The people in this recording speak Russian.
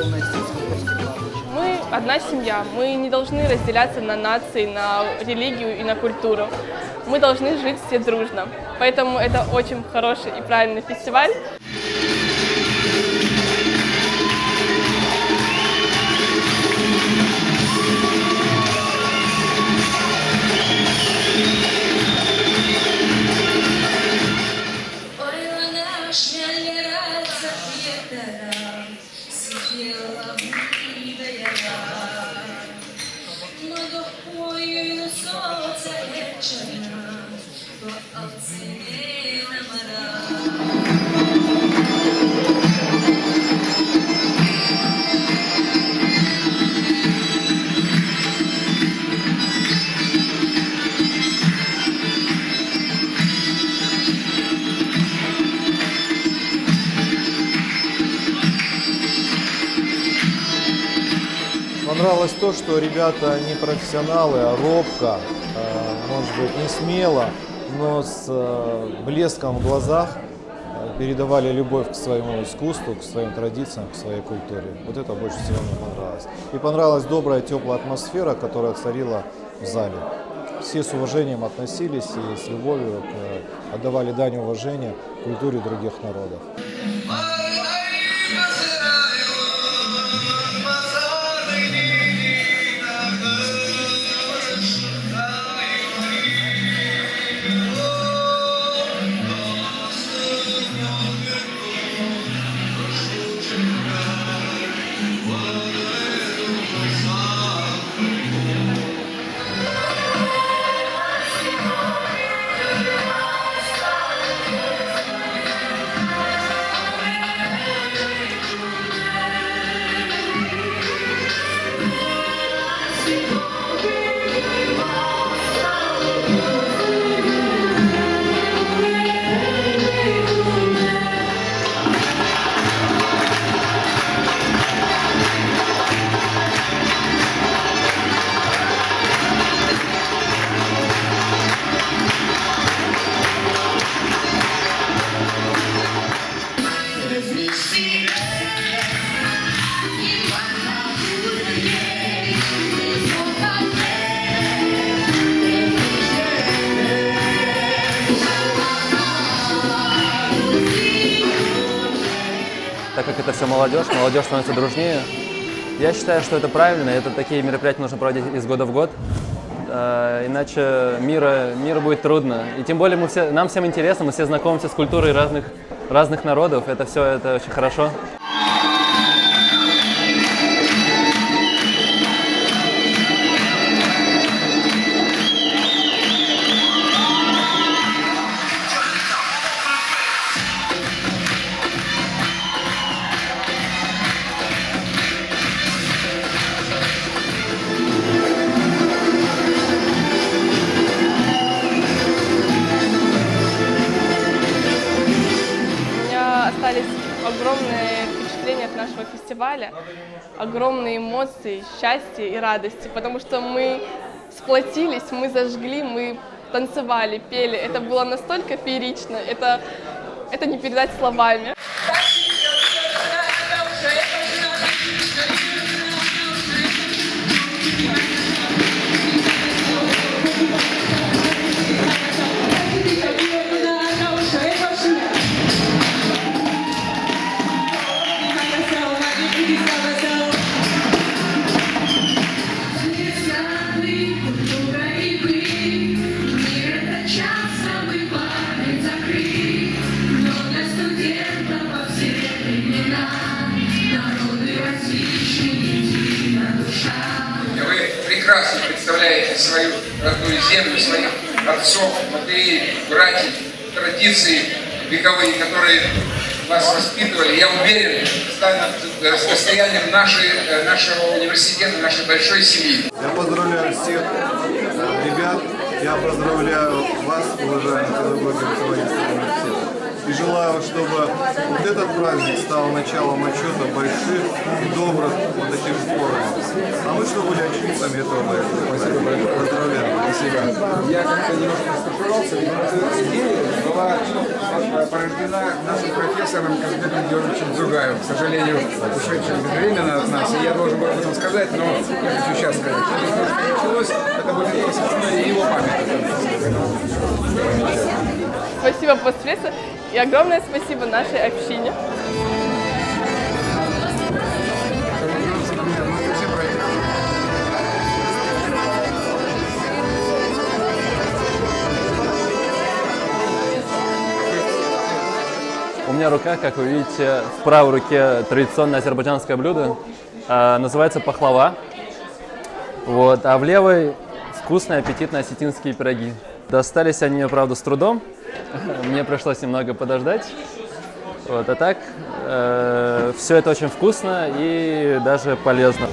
полностью с Покровским Павловичем? Мы одна семья, мы не должны разделяться на нации, на религию и на культуру. Мы должны жить все дружно. Поэтому это очень хороший и правильный фестиваль. Понравилось то, что ребята не профессионалы, а робко, может быть, не смело, но с блеском в глазах передавали любовь к своему искусству, к своим традициям, к своей культуре. Вот это больше всего мне понравилось. И понравилась добрая, теплая атмосфера, которая царила в зале. Все с уважением относились и с любовью отдавали дань уважения культуре других народов. Так как это все молодежь становится дружнее. Я считаю, что это правильно, это такие мероприятия нужно проводить из года в год, иначе миру будет трудно. И тем более нам всем интересно, мы все знакомимся с культурой разных народов, это очень хорошо. Остались огромные впечатления от нашего фестиваля, огромные эмоции, счастье и радости, потому что мы сплотились, мы зажгли, мы танцевали, пели. Это было настолько феерично, это не передать словами. Прекрасно представляете свою родную землю, своих отцов, матерей, братьев, традиции вековые, которые вас воспитывали. Я уверен, станут достоянием нашего университета, нашей большой семьи. Я поздравляю всех ребят, я поздравляю вас, уважаемые педагоги Руководителя университета. И желаю, чтобы вот этот праздник стал началом отчета больших и добрых вот таких форумов. А мы, что были очевидцами этого проекта. Спасибо большое. Поздравляю. Спасибо. Я как-то немножко стушевался, но эта идея была порождена нашим профессором Казбеком Георгиевичем Дзугаевым. К сожалению, ушедшим безвременно от нас, и я должен был об этом сказать, но я хочу сейчас сказать. Что началось, это было посвящено и его памяти. Спасибо Постфесту и огромное спасибо нашей общине. У меня рука, как вы видите, в правой руке традиционное азербайджанское блюдо, называется пахлава, вот, а в левой вкусные аппетитные осетинские пироги. Достались они мне, правда, с трудом, мне пришлось немного подождать, вот, а так все это очень вкусно и даже полезно.